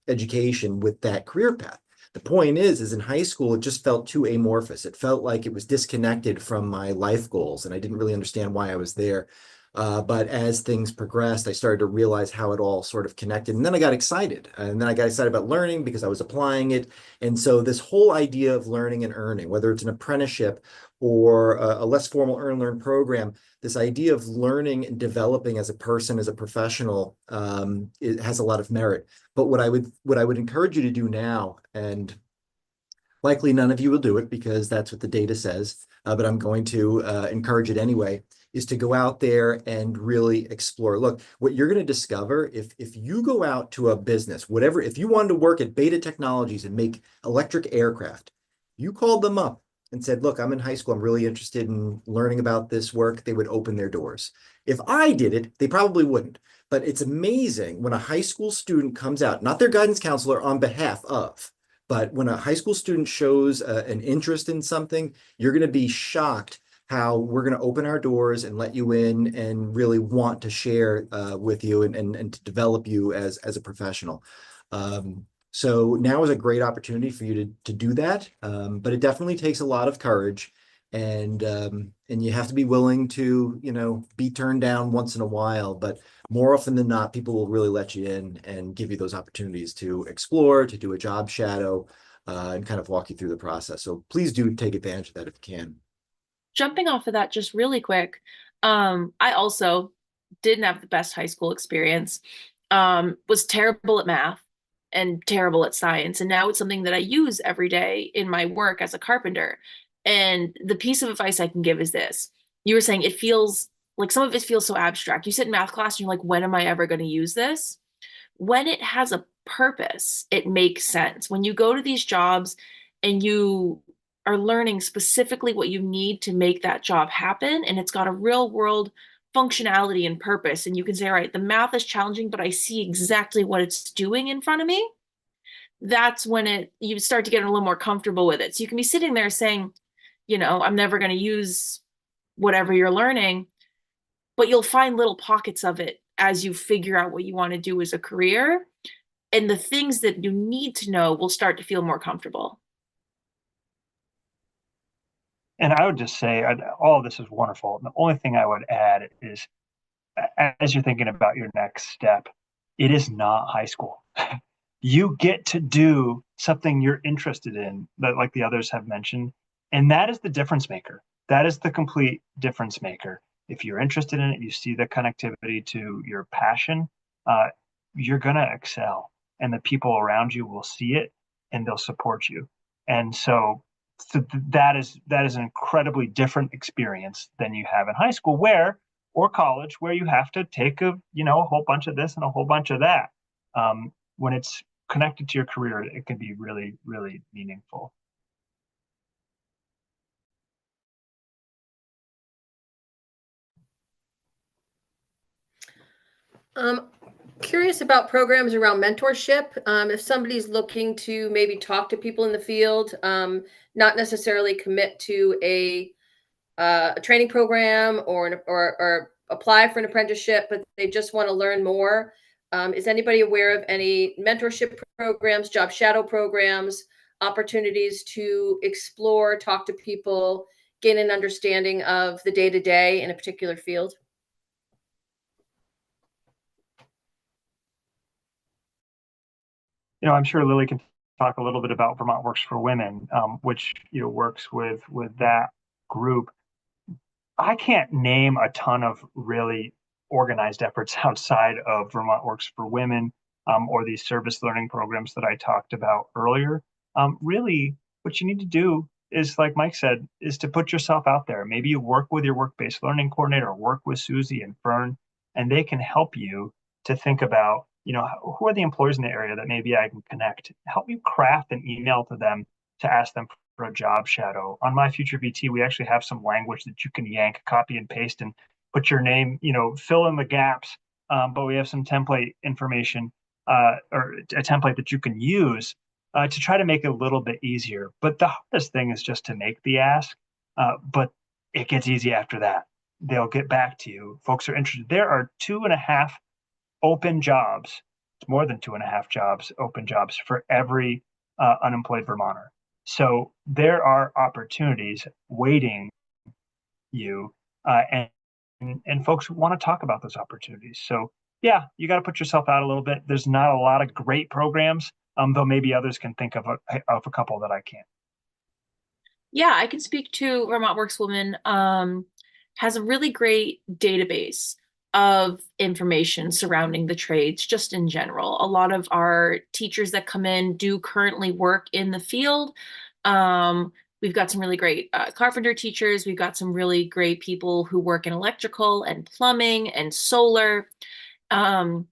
education with that career path. The point is in high school, it just felt too amorphous. It felt like it was disconnected from my life goals, and I didn't really understand why I was there. But as things progressed, I started to realize how it all sort of connected. And then I got excited. And then I got excited about learning because I was applying it. And so this whole idea of learning and earning, whether it's an apprenticeship or a less formal earn learn program, this idea of learning and developing as a person, as a professional, it has a lot of merit. But what I would encourage you to do now, and likely none of you will do it because that's what the data says, but I'm going to encourage it anyway, is to go out there and really explore. Look, what you're going to discover if you go out to a business, whatever, if you wanted to work at Beta Technologies and make electric aircraft, you called them up and said, look, I'm in high school, I'm really interested in learning about this work, they would open their doors. If I did it, they probably wouldn't. But it's amazing when a high school student comes out, not their guidance counselor on behalf of, but when a high school student shows an interest in something, you're going to be shocked how we're going to open our doors and let you in and really want to share with you and to develop you as a professional. So now is a great opportunity for you to do that, but it definitely takes a lot of courage, and you have to be willing to, you know, be turned down once in a while. But more often than not, people will really let you in and give you those opportunities to explore, to do a job shadow, and kind of walk you through the process. So please do take advantage of that if you can. Jumping off of that just really quick, I also didn't have the best high school experience, was terrible at math and terrible at science. And now it's something that I use every day in my work as a carpenter. And the piece of advice I can give is this. You were saying it feels like some of it feels so abstract. You sit in math class and you're like, when am I ever going to use this? When it has a purpose, it makes sense. When you go to these jobs and you are learning specifically what you need to make that job happen, and it's got a real world functionality and purpose, and you can say, all right, the math is challenging, but I see exactly what it's doing in front of me. That's when you start to get a little more comfortable with it. So you can be sitting there saying, you know, I'm never going to use whatever you're learning, but you'll find little pockets of it as you figure out what you want to do as a career. And the things that you need to know will start to feel more comfortable. And I would just say all of this is wonderful. The only thing I would add is, as you're thinking about your next step, it is not high school. You get to do something you're interested in, that like the others have mentioned, and that is the difference maker. That is the complete difference maker. If you're interested in it, you see the connectivity to your passion, you're gonna excel, and the people around you will see it and they'll support you. And so that is an incredibly different experience than you have in high school, or college, where you have to take a whole bunch of this and a whole bunch of that. When it's connected to your career, it can be really, really meaningful. Curious about programs around mentorship. If somebody's looking to maybe talk to people in the field, not necessarily commit to a training program or apply for an apprenticeship, but they just want to learn more. Is anybody aware of any mentorship programs, job shadow programs, opportunities to explore, talk to people, gain an understanding of the day-to-day in a particular field? I'm sure Lily can talk a little bit about Vermont Works for Women, which works with that group. I can't name a ton of really organized efforts outside of Vermont Works for Women, or these service learning programs that I talked about earlier. Really, what you need to do is, like Mike said, is to put yourself out there. Maybe you work with your work-based learning coordinator, or work with Susie and Fern, and they can help you to think about, who are the employers in the area that maybe I can connect. Help you craft an email to them to ask them for a job shadow. On My Future VT, we actually have some language that you can yank, copy and paste, and put your name, fill in the gaps. But we have some template information, or a template that you can use to try to make it a little bit easier. But the hardest thing is just to make the ask. But it gets easy after that. They'll get back to you. Folks are interested. There are 2.5 open jobs. It's more than 2.5 jobs, open jobs for every unemployed Vermonter. So there are opportunities waiting you, and and folks want to talk about those opportunities. So yeah, you got to put yourself out a little bit. There's not a lot of great programs, though maybe others can think of a couple that I can't. Yeah, I can speak to Vermont Works Women, has a really great database of information surrounding the trades, just in general. A lot of our teachers that come in do currently work in the field. We've got some really great carpenter teachers. We've got some really great people who work in electrical and plumbing and solar. And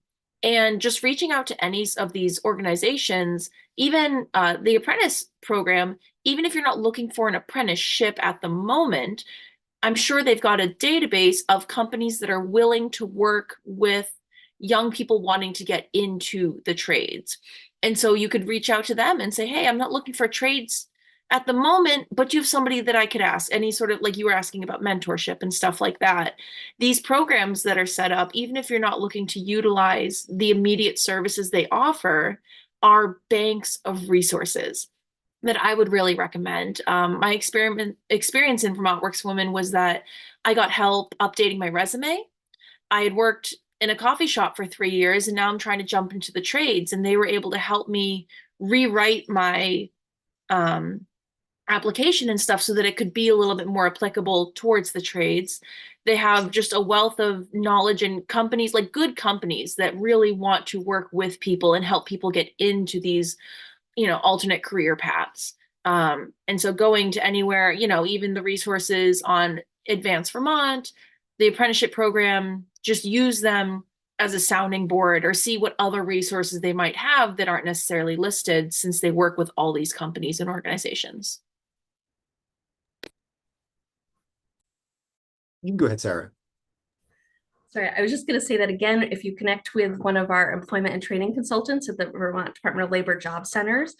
just reaching out to any of these organizations, even the apprentice program, even if you're not looking for an apprenticeship at the moment, I'm sure they've got a database of companies that are willing to work with young people wanting to get into the trades. And so you could reach out to them and say, hey, I'm not looking for trades at the moment, but you have somebody that I could ask, any sort of, like you were asking about mentorship and stuff like that. These programs that are set up, even if you're not looking to utilize the immediate services they offer, are banks of resources that I would really recommend. My experience in Vermont Works Women was that I got help updating my resume. I had worked in a coffee shop for 3 years, and now I'm trying to jump into the trades, and they were able to help me rewrite my application and stuff so that it could be a little bit more applicable towards the trades. They have just a wealth of knowledge, and companies, like good companies that really want to work with people and help people get into these, alternate career paths. And so going to anywhere, even the resources on Advance Vermont, the apprenticeship program, just use them as a sounding board or see what other resources they might have that aren't necessarily listed, since they work with all these companies and organizations. You can go ahead, Sarah. Sorry, I was just going to say that again, if you connect with one of our employment and training consultants at the Vermont Department of Labor job centers,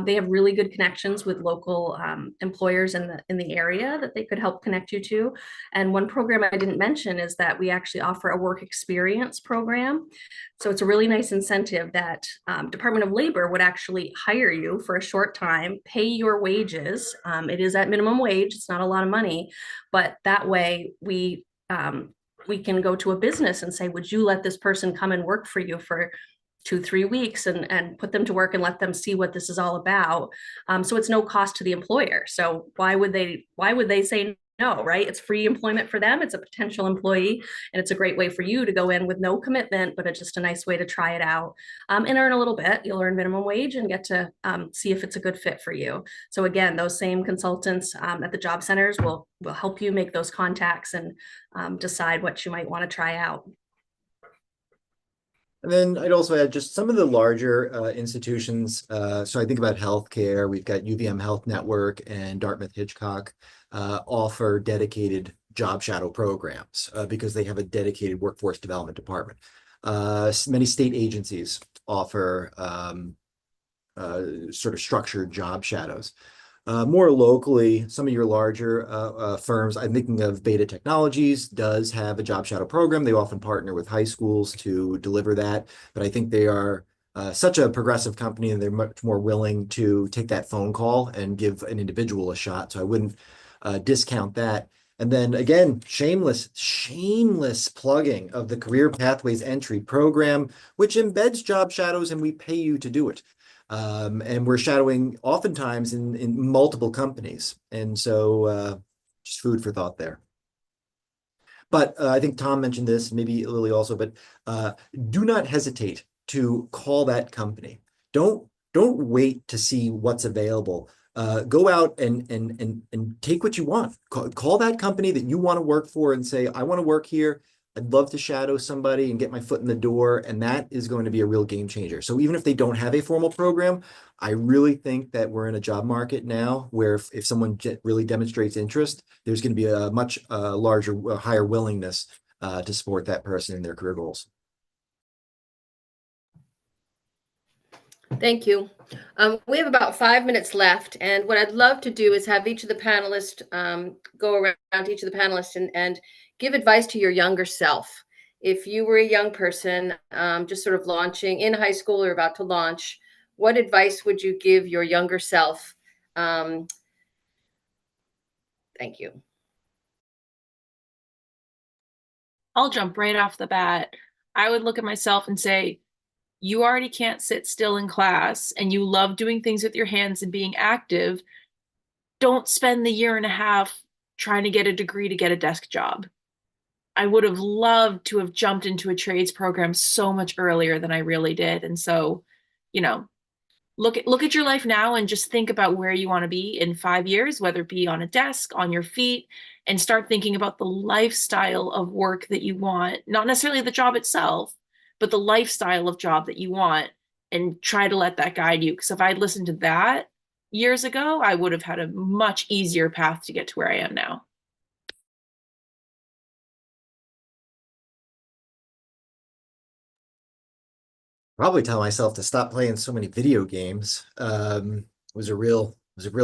they have really good connections with local employers in the area that they could help connect you to. And one program I didn't mention is that we actually offer a work experience program. So it's a really nice incentive that Department of Labor would actually hire you for a short time, pay your wages. It is at minimum wage. It's not a lot of money, but that way we can go to a business and say, would you let this person come and work for you for 2-3 weeks and put them to work and let them see what this is all about. So it's no cost to the employer. So why would they say no, right? It's free employment for them. It's a potential employee, and it's a great way for you to go in with no commitment, but it's just a nice way to try it out and earn a little bit. You'll earn minimum wage and get to see if it's a good fit for you. So again, those same consultants at the job centers will help you make those contacts and decide what you might want to try out. And then I'd also add just some of the larger institutions. So I think about healthcare. We've got UVM Health Network and Dartmouth Hitchcock offer dedicated job shadow programs because they have a dedicated workforce development department. Many state agencies offer sort of structured job shadows. More locally, some of your larger firms, I'm thinking of Beta Technologies, does have a job shadow program. They often partner with high schools to deliver that, but I think they are such a progressive company, and they're much more willing to take that phone call and give an individual a shot. So I wouldn't discount that. And then again, shameless plugging of the Career Pathways Entry Program, which embeds job shadows, and we pay you to do it. And we're shadowing oftentimes in multiple companies. And so just food for thought there. But I think Tom mentioned this, maybe Lily also, but do not hesitate to call that company. Don't wait to see what's available. Go out and take what you want. Call that company that you want to work for and say, I want to work here. I'd love to shadow somebody and get my foot in the door, and that is going to be a real game changer. So even if they don't have a formal program, I really think that we're in a job market now where if someone really demonstrates interest, there's going to be a much larger, higher willingness to support that person in their career goals. Thank you. We have about 5 minutes left, and what I'd love to do is have each of the panelists go around to each of the panelists and give advice to your younger self. If you were a young person just sort of launching in high school or about to launch, what advice would you give your younger self? Thank you. I'll jump right off the bat. I would look at myself and say, you already can't sit still in class and you love doing things with your hands and being active. Don't spend the year and a half trying to get a degree to get a desk job. I would have loved to have jumped into a trades program so much earlier than I really did. And so, you know, look at your life now and just think about where you want to be in 5 years, whether it be on a desk, on your feet, and start thinking about the lifestyle of work that you want, not necessarily the job itself, but the lifestyle of job that you want, and try to let that guide you. Because if I'd listened to that years ago, I would have had a much easier path to get to where I am now. Probably tell myself to stop playing so many video games. It was a real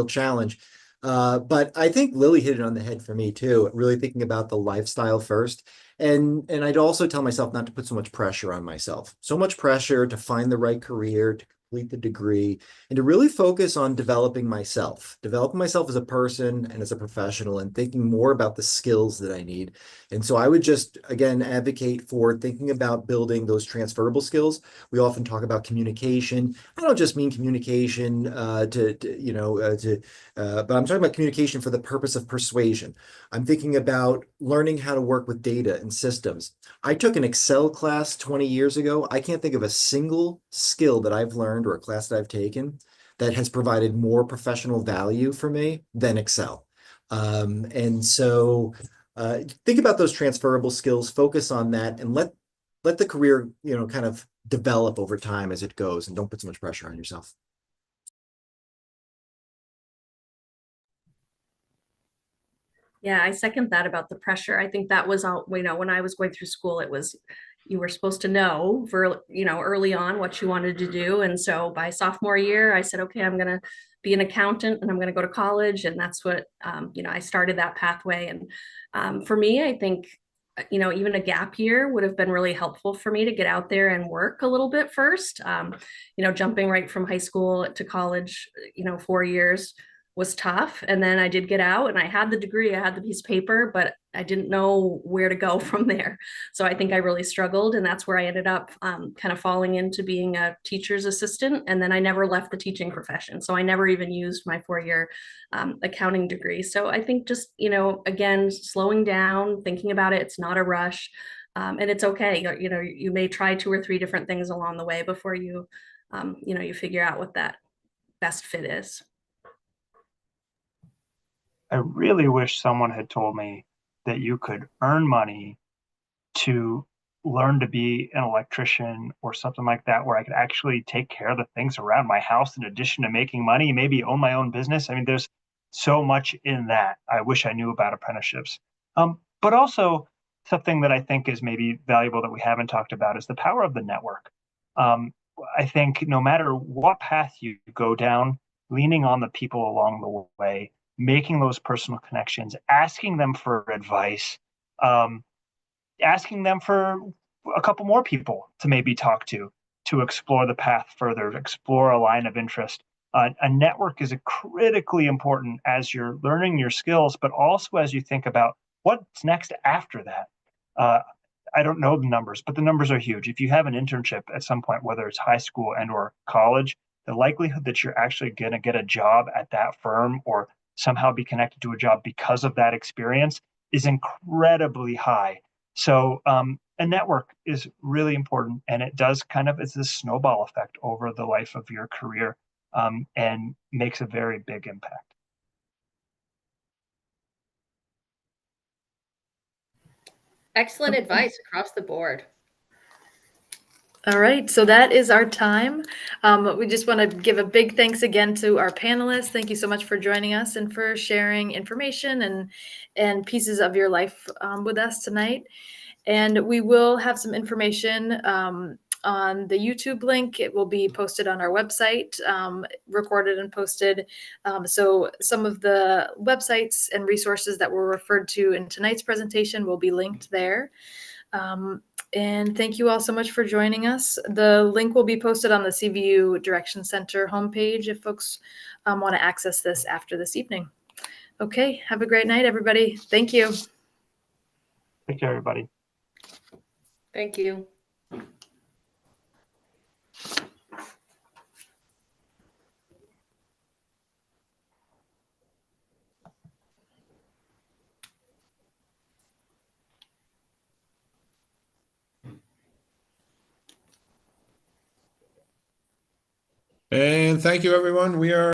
challenge. But I think Lily hit it on the head for me too, really thinking about the lifestyle first. And I'd also tell myself not to put so much pressure on myself. So much pressure to find the right career, to complete the degree, and to really focus on developing myself as a person and as a professional, and thinking more about the skills that I need. And so I would just, again, advocate for thinking about building those transferable skills. We often talk about communication. I don't just mean communication but I'm talking about communication for the purpose of persuasion. I'm thinking about learning how to work with data and systems. I took an Excel class 20 years ago. I can't think of a single skill that I've learned or a class that I've taken that has provided more professional value for me than Excel. And so think about those transferable skills, focus on that, and let the career, kind of develop over time as it goes, and don't put so much pressure on yourself. Yeah, I second that about the pressure. I think that was all, when I was going through school, you were supposed to know early on what you wanted to do. And so by sophomore year, I said, okay, I'm going to be an accountant and I'm going to go to college. And that's what, I started that pathway. And for me, I think, even a gap year would have been really helpful for me to get out there and work a little bit first. Jumping right from high school to college, 4 years was tough. And then I did get out and I had the degree, I had the piece of paper, but I didn't know where to go from there. So I think I really struggled. And that's where I ended up kind of falling into being a teacher's assistant. And then I never left the teaching profession. So I never even used my 4-year accounting degree. So I think just, again, slowing down, thinking about it, it's not a rush. And it's okay. You may try 2 or 3 different things along the way before you figure out what that best fit is. I really wish someone had told me that you could earn money to learn to be an electrician or something like that, where I could actually take care of the things around my house in addition to making money, maybe own my own business. I mean, there's so much in that. I wish I knew about apprenticeships. But also something that I think is maybe valuable that we haven't talked about is the power of the network. I think no matter what path you go down, leaning on the people along the way, making those personal connections, asking them for advice, asking them for a couple more people to maybe talk to explore the path further, explore a line of interest. A network is critically important as you're learning your skills, but also as you think about what's next after that. I don't know the numbers, but the numbers are huge. If you have an internship at some point, whether it's high school and or college, the likelihood that you're actually going to get a job at that firm or somehow be connected to a job because of that experience is incredibly high. So a network is really important, and it does it's this snowball effect over the life of your career, and makes a very big impact. Excellent advice across the board. All right, so that is our time. We just want to give a big thanks again to our panelists. Thank you so much for joining us and for sharing information and pieces of your life with us tonight. And we will have some information on the YouTube link. It will be posted on our website, recorded and posted. So some of the websites and resources that were referred to in tonight's presentation will be linked there. And thank you all so much for joining us. The link will be posted on the CVU Direction Center homepage if folks want to access this after this evening. Okay, have a great night, everybody. Thank you. Take care, everybody. Thank you. And thank you, everyone. We are